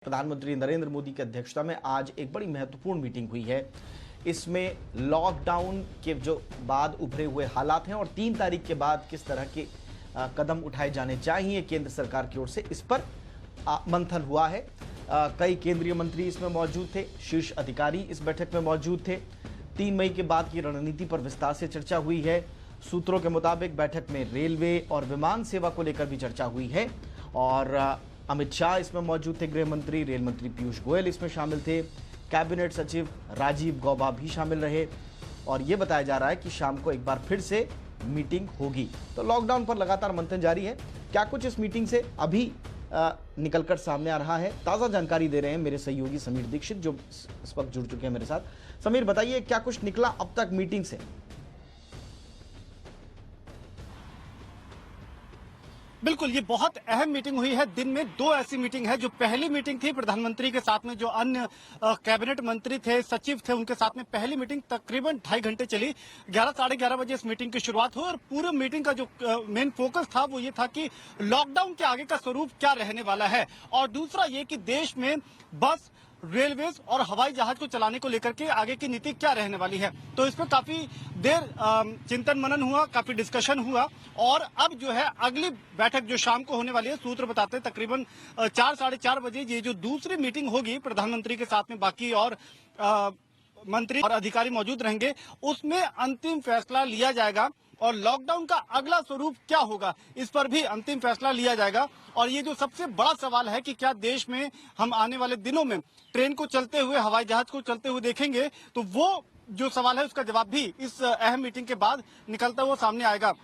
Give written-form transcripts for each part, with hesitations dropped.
प्रधानमंत्री नरेंद्र मोदी की अध्यक्षता में आज एक बड़ी महत्वपूर्ण मीटिंग हुई है। इसमें लॉकडाउन के जो बाद उभरे हुए हालात हैं और 3 तारीख के बाद किस तरह के कदम उठाए जाने चाहिए केंद्र सरकार की ओर से, इस पर मंथन हुआ है। कई केंद्रीय मंत्री इसमें मौजूद थे, शीर्ष अधिकारी इस बैठक में मौजूद थे। 3 मई के बाद की रणनीति पर विस्तार से चर्चा हुई है। सूत्रों के मुताबिक बैठक में रेलवे और विमान सेवा को लेकर भी चर्चा हुई है और अमित शाह इसमें मौजूद थे, गृह मंत्री, रेल मंत्री पीयूष गोयल इसमें शामिल थे, कैबिनेट सचिव राजीव गौबा भी शामिल रहे और यह बताया जा रहा है कि शाम को एक बार फिर से मीटिंग होगी। तो लॉकडाउन पर लगातार मंथन जारी है। क्या कुछ इस मीटिंग से अभी निकलकर सामने आ रहा है, ताज़ा जानकारी दे रहे हैं मेरे सहयोगी समीर दीक्षित जो इस वक्त जुड़ चुके हैं मेरे साथ। समीर, बताइए क्या कुछ निकला अब तक मीटिंग से? बिल्कुल, ये बहुत अहम मीटिंग हुई है। दिन में 2 ऐसी मीटिंग है। जो पहली मीटिंग थी प्रधानमंत्री के साथ में, जो अन्य कैबिनेट मंत्री थे, सचिव थे, उनके साथ में पहली मीटिंग तकरीबन 2.5 घंटे चली। 11 साढ़े 11 बजे इस मीटिंग की शुरुआत हुई और पूरे मीटिंग का जो मेन फोकस था वो ये था कि लॉकडाउन के आगे का स्वरूप क्या रहने वाला है और दूसरा ये कि देश में बस, रेलवेज और हवाई जहाज को चलाने को लेकर के आगे की नीति क्या रहने वाली है। तो इस पर काफी देर चिंतन मनन हुआ, काफी डिस्कशन हुआ और अब जो है अगली बैठक जो शाम को होने वाली है, सूत्र बताते हैं तकरीबन 4 साढ़े 4 बजे ये जो दूसरी मीटिंग होगी प्रधानमंत्री के साथ में बाकी और मंत्री और अधिकारी मौजूद रहेंगे, उसमें अंतिम फैसला लिया जाएगा और लॉकडाउन का अगला स्वरूप क्या होगा इस पर भी अंतिम फैसला लिया जाएगा। और ये जो सबसे बड़ा सवाल है कि क्या देश में हम आने वाले दिनों में ट्रेन को चलते हुए, हवाई जहाज को चलते हुए देखेंगे, तो वो जो सवाल है उसका जवाब भी इस अहम मीटिंग के बाद निकलता हुआ सामने आएगा।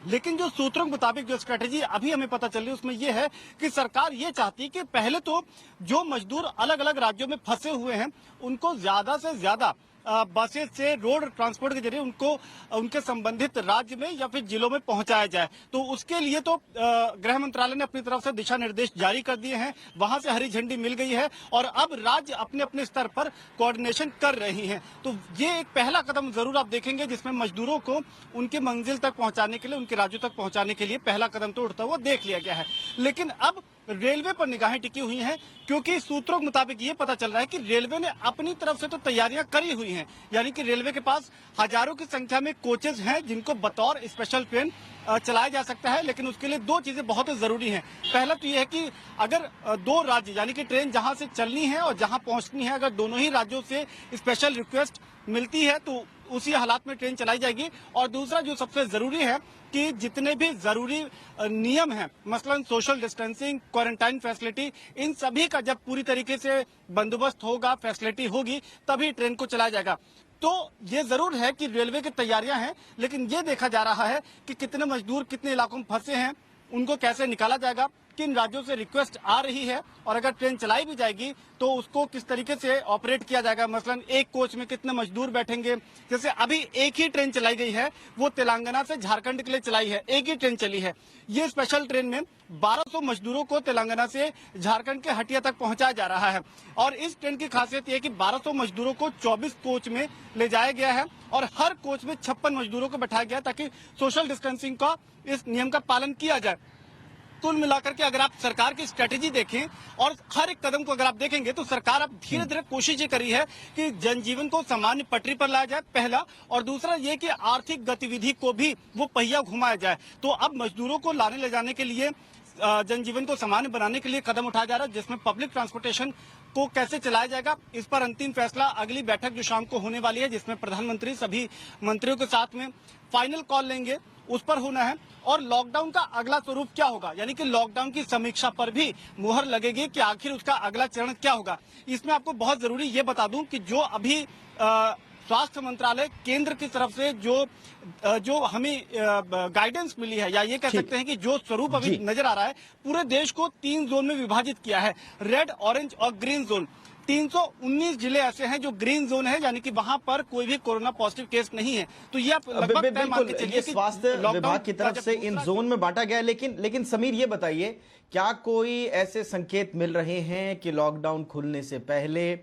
लेकिन जो सूत्रों के मुताबिक जो स्ट्रेटेजी अभी हमें पता चल रही है उसमें यह है कि सरकार ये चाहती है कि पहले तो जो मजदूर अलग अलग राज्यों में फंसे हुए हैं उनको ज्यादा से ज्यादा बसेस से, रोड ट्रांसपोर्ट के जरिए उनको उनके संबंधित राज्य में या फिर जिलों में पहुंचाया जाए। तो उसके लिए तो गृह मंत्रालय ने अपनी तरफ से दिशा निर्देश जारी कर दिए हैं, वहां से हरी झंडी मिल गई है और अब राज्य अपने अपने स्तर पर कोऑर्डिनेशन कर रही हैं। तो ये एक पहला कदम जरूर आप देखेंगे जिसमें मजदूरों को उनके मंजिल तक पहुंचाने के लिए, उनके राज्यों तक पहुंचाने के लिए पहला कदम तो उठता हुआ देख लिया गया है। लेकिन अब रेलवे पर निगाहें टिकी हुई हैं क्योंकि सूत्रों के मुताबिक ये पता चल रहा है कि रेलवे ने अपनी तरफ से तो तैयारियां करी हुई हैं, यानी कि रेलवे के पास हजारों की संख्या में कोचेज हैं जिनको बतौर स्पेशल ट्रेन चलाया जा सकता है। लेकिन उसके लिए 2 चीजें बहुत जरूरी हैं। पहला तो ये है कि अगर 2 राज्य, यानी कि ट्रेन जहां से चलनी है और जहां पहुंचनी है, अगर दोनों ही राज्यों से स्पेशल रिक्वेस्ट मिलती है तो उसी हालात में ट्रेन चलाई जाएगी। और दूसरा जो सबसे जरूरी है कि जितने भी जरूरी नियम हैं, मसलन सोशल डिस्टेंसिंग, क्वारंटाइन फैसिलिटी, इन सभी का जब पूरी तरीके से बंदोबस्त होगा, फैसिलिटी होगी, तभी ट्रेन को चलाया जाएगा। तो ये जरूर है कि रेलवे की तैयारियां हैं, लेकिन ये देखा जा रहा है कि कितने मजदूर कितने इलाकों में फंसे हैं, उनको कैसे निकाला जाएगा, किन राज्यों से रिक्वेस्ट आ रही है और अगर ट्रेन चलाई भी जाएगी तो उसको किस तरीके से ऑपरेट किया जाएगा। मसलन एक कोच में कितने मजदूर बैठेंगे। जैसे अभी एक ही ट्रेन चलाई गई है, वो तेलंगाना से झारखंड के लिए चलाई है, एक ही ट्रेन चली है। ये स्पेशल ट्रेन में 1200 मजदूरों को तेलंगाना से झारखंड के हटिया तक पहुंचाया जा रहा है और इस ट्रेन की खासियत यह है कि 1200 मजदूरों को 24 कोच में ले जाया गया है और हर कोच में 56 मजदूरों को बैठाया गया ताकि सोशल डिस्टेंसिंग का, इस नियम का पालन किया जाए। कुल मिलाकर के अगर आप सरकार की स्ट्रेटेजी देखें और हर एक कदम को अगर आप देखेंगे तो सरकार अब धीरे धीरे कोशिश ये करी है कि जनजीवन को सामान्य पटरी पर लाया जाए, पहला, और दूसरा ये कि आर्थिक गतिविधि को भी वो पहिया घुमाया जाए। तो अब मजदूरों को लाने ले जाने के लिए, जनजीवन को सामान्य बनाने के लिए कदम उठाया जा रहा है, जिसमें पब्लिक ट्रांसपोर्टेशन को कैसे चलाया जाएगा इस पर अंतिम फैसला अगली बैठक जो शाम को होने वाली है, जिसमें प्रधानमंत्री सभी मंत्रियों के साथ में फाइनल कॉल लेंगे, उस पर होना है। और लॉकडाउन का अगला स्वरूप क्या होगा, यानी कि लॉकडाउन की समीक्षा पर भी मुहर लगेगी कि आखिर उसका अगला चरण क्या होगा। इसमें आपको बहुत जरूरी ये बता दूं कि जो अभी स्वास्थ्य मंत्रालय केंद्र की तरफ से जो हमें गाइडेंस मिली है, या ये कह सकते हैं कि जो स्वरूप अभी नजर आ रहा है, पूरे देश को 3 जोन में विभाजित किया है, रेड, ऑरेंज और ग्रीन जोन। 319 जिले ऐसे हैं जो ग्रीन जोन है, यानी कि वहां पर कोई भी कोरोना पॉजिटिव केस नहीं है। तो ये आप लगभग तय मान के चलिए कि स्वास्थ्य विभाग की तरफ से इन जोन में बांटा गया है। लेकिन समीर, ये बताइए, क्या कोई ऐसे संकेत मिल रहे हैं कि लॉकडाउन खुलने से पहले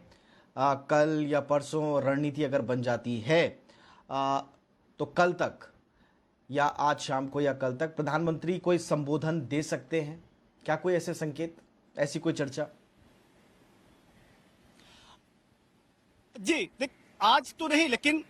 कल या परसों रणनीति अगर बन जाती है तो कल तक या आज शाम को या कल तक प्रधानमंत्री कोई संबोधन दे सकते हैं? क्या कोई ऐसे संकेत, ऐसी कोई चर्चा? जी देख, आज तो नहीं, लेकिन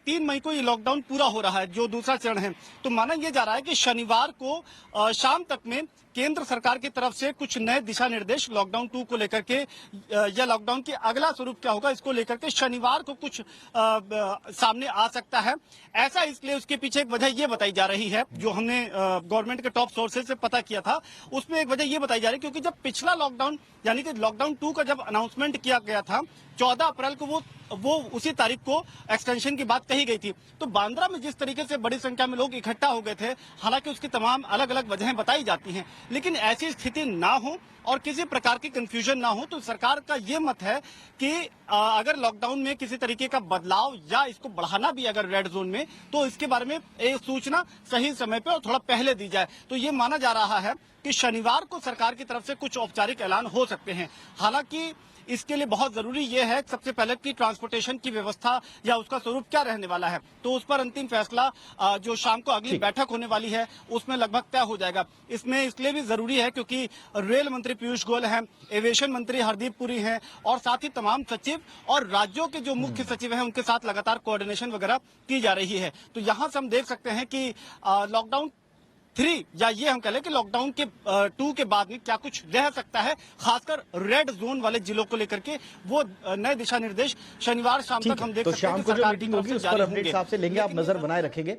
3 मई को ये लॉकडाउन पूरा हो रहा है, जो दूसरा चरण है। तो माना यह जा रहा है कि शनिवार को शाम तक में केंद्र सरकार की तरफ से कुछ नए दिशा निर्देश लॉकडाउन 2 को लेकर के, या लॉकडाउन के अगला स्वरूप क्या होगा इसको लेकर के शनिवार को कुछ सामने आ सकता है। ऐसा इसलिए उसके पीछे एक वजह यह बताई जा रही है, जो हमने गवर्नमेंट के टॉप सोर्सेज से पता किया था, उसमें एक वजह यह बताई जा रही है क्योंकि जब पिछला लॉकडाउन यानी कि लॉकडाउन 2 का जब अनाउंसमेंट किया गया था 14 अप्रैल को, वो उसी तारीख को एक्सटेंशन की बात कही गई थी। तो बांद्रा में जिस तरीके से बड़ी संख्या में लोग इकट्ठा हो गए थे, हालांकि उसकी तमाम अलग अलग वजहें बताई जाती हैं, लेकिन ऐसी स्थिति ना हो और किसी प्रकार की कंफ्यूजन ना हो, तो सरकार का ये मत है कि अगर लॉकडाउन में किसी तरीके का बदलाव या इसको बढ़ाना भी अगर रेड जोन में, तो इसके बारे में एक सूचना सही समय पे और थोड़ा पहले दी जाए। तो ये माना जा रहा है कि शनिवार को सरकार की तरफ से कुछ औपचारिक ऐलान हो सकते हैं। हालांकि इसके लिए बहुत जरूरी यह है सबसे पहले कि ट्रांसपोर्टेशन की व्यवस्था या उसका स्वरूप क्या रहने वाला है, तो उस पर अंतिम फैसला जो शाम को अगली बैठक होने वाली है उसमें लगभग तय हो जाएगा। इसमें इसलिए भी जरूरी है क्योंकि रेल मंत्री पीयूष गोयल हैं, एविएशन मंत्री हरदीप पुरी हैं और साथ ही तमाम सचिव और राज्यों के जो मुख्य सचिव हैं उनके साथ लगातार कोऑर्डिनेशन वगैरह की जा रही है। तो यहाँ से हम देख सकते हैं कि लॉकडाउन 3 या ये हम कह लें कि लॉकडाउन के 2 के बाद में क्या कुछ रह सकता है, खासकर रेड जोन वाले जिलों को लेकर के, वो नए दिशा निर्देश शनिवार शाम तक हम देख सकते हैं। तो शाम को जो मीटिंग होगी उस पर अपडेट्स आपसे लेंगे, आप नजर बनाए रखेंगे।